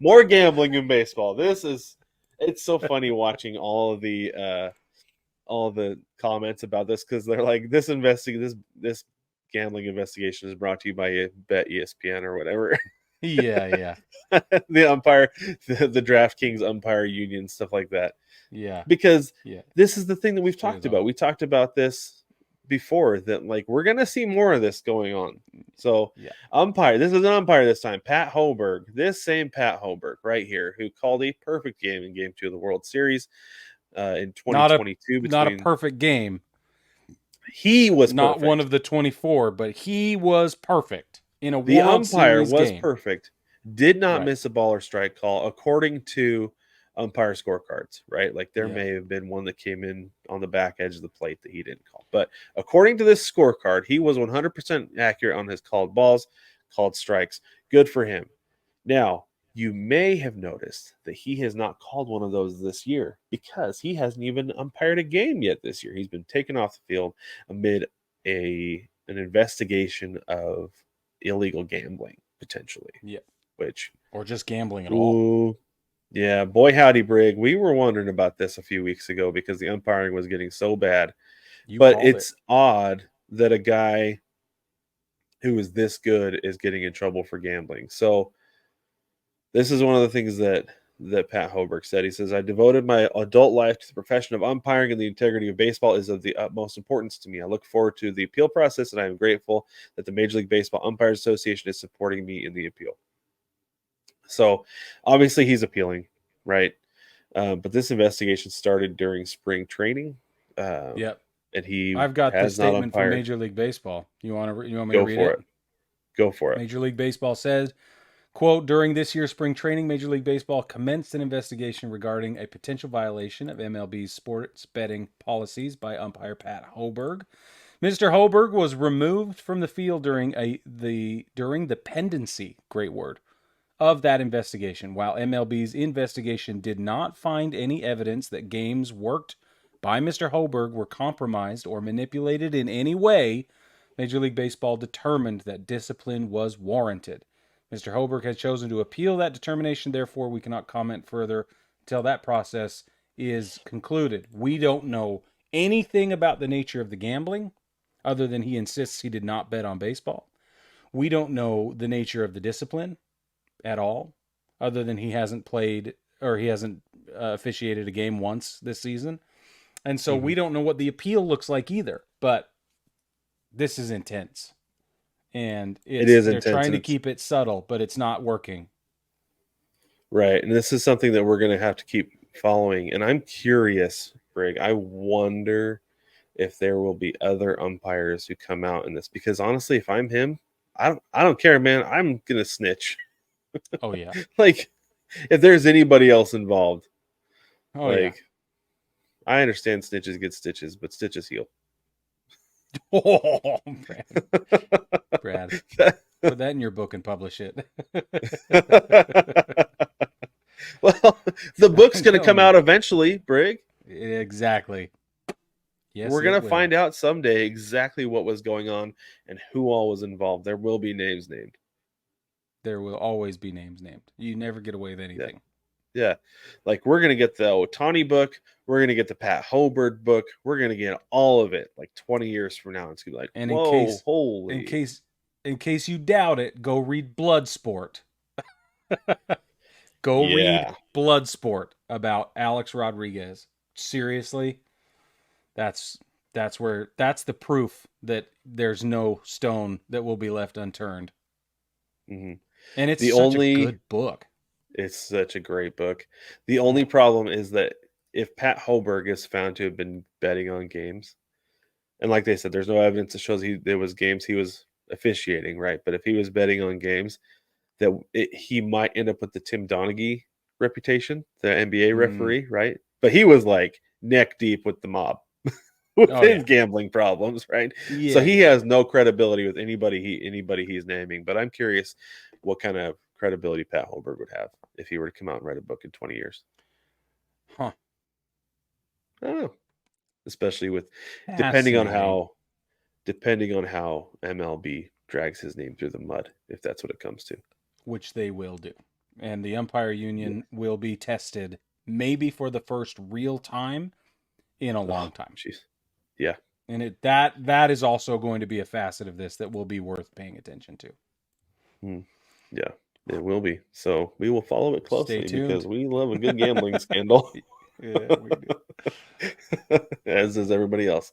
More gambling in baseball. It's so funny watching all the comments about this because they're like this gambling investigation is brought to you by Bet ESPN or whatever. Yeah, yeah, The umpire, the DraftKings umpire union, stuff like that. yeah, Because yeah. this is the thing that we've Shit is talked about. awful. We talked about this before that like we're gonna see more of this going on. So Yeah, umpire, this is an umpire this time, Pat Hoberg, this same Pat Hoberg right here, who called a perfect game in Game 2 of the World Series in not a 2022 not a between perfect game. he was Not one perfect. of the 24, but he was perfect in a The World umpire Series was game. perfect, did not Right. miss a ball or strike call according to umpire scorecards, right? Like there Yeah. may have been one that came in on the back edge of the plate that he didn't call. But according to this scorecard, he was 100% accurate on his called balls, called strikes. Good for him. Now, you may have noticed that he has not called one of those this year because he hasn't even umpired a game yet this year. He's been taken off the field amid an investigation of illegal gambling potentially, Yeah. which Or just gambling at all. ooh, yeah, boy howdy Brig, we were wondering about this a few weeks ago because the umpiring was getting so bad. You But called it. it's odd that a guy who is this good is getting in trouble for gambling. So this is one of the things that Pat Hoberg said. He says, "I devoted my adult life to the profession of umpiring, and the integrity of baseball is of the utmost importance to me. I look forward to the appeal process, and I am grateful that the Major League Baseball Umpires Association is supporting me in the appeal." So obviously he's appealing, right? But this investigation started during spring training, um, Yep. and he I've got the has not statement from umpired. Major League Baseball. You want me to Go read for it? it. Go for it. Major League Baseball says, quote, during this year's spring training, Major League Baseball commenced an investigation regarding a potential violation of MLB's sports betting policies by umpire Pat Hoberg. Mr. Hoberg was removed from the field during the pendency, great word, of that investigation. While MLB's investigation did not find any evidence that games worked by Mr. Hoberg were compromised or manipulated in any way, Major League Baseball determined that discipline was warranted. Mr. Hoberg has chosen to appeal that determination, therefore, we cannot comment further until that process is concluded. We don't know anything about the nature of the gambling, other than he insists he did not bet on baseball. We don't know the nature of the discipline at all, other than he hasn't played or he hasn't officiated a game once this season. And so Mm-hmm. we don't know what the appeal looks like either. But this is intense. And It it's is they're intense, trying and to it's keep it subtle, but it's not working. right. And this is something that we're going to have to keep following. And I'm curious, Brig. I wonder if there will be other umpires who come out in this because honestly, if I'm him, I don't care, man. I'm gonna snitch. Oh yeah. Like if there's anybody else involved, Oh yeah. like I understand snitches get stitches, but stitches heal. Oh, Brad. Brad. Put that in your book and publish it. Well, the book's gonna come No, out eventually, Brig. exactly. Yes, We're it gonna will. find out someday exactly what was going on and who all was involved. There will be names named. There will always be names named. You never get away with Yeah. anything. Yeah. Like we're gonna get the Otani book, we're gonna get the Pat Hoberg book, we're gonna get all of it like 20 years from now. It's gonna be like, And whoa, in holy. case in case you doubt it, go read Bloodsport. Go read Yeah. Bloodsport about Alex Rodriguez. Seriously, that's that's the proof that there's no stone that will be left unturned. hmm And it's The such a only good book. it's such a great book. The Yeah. only problem is that if Pat Hoberg is found to have been betting on games, and like they said, there's no evidence that shows there was games he was officiating, right? But if he was betting on games, he might end up with the Tim Donaghy reputation, the NBA Mm. referee, right? But he was like neck deep with the mob with Oh his yeah. gambling problems, right? So Yeah, he yeah. has no credibility with anybody he's naming. But I'm curious what kind of credibility Pat Holberg would have if he were to come out and write a book in 20 years. Huh. I don't know, especially with depending on Fascinating. how depending on how MLB drags his name through the mud, if that's what it comes to. Which they will do. and the umpire union will be tested maybe for the first real time in a long time. Jeez. Yeah. And that is also going to be a facet of this that will be worth paying attention to. Yeah, it will be. So we will follow it Stay closely tuned. because we love a good gambling scandal. Yeah, we do. As does everybody else.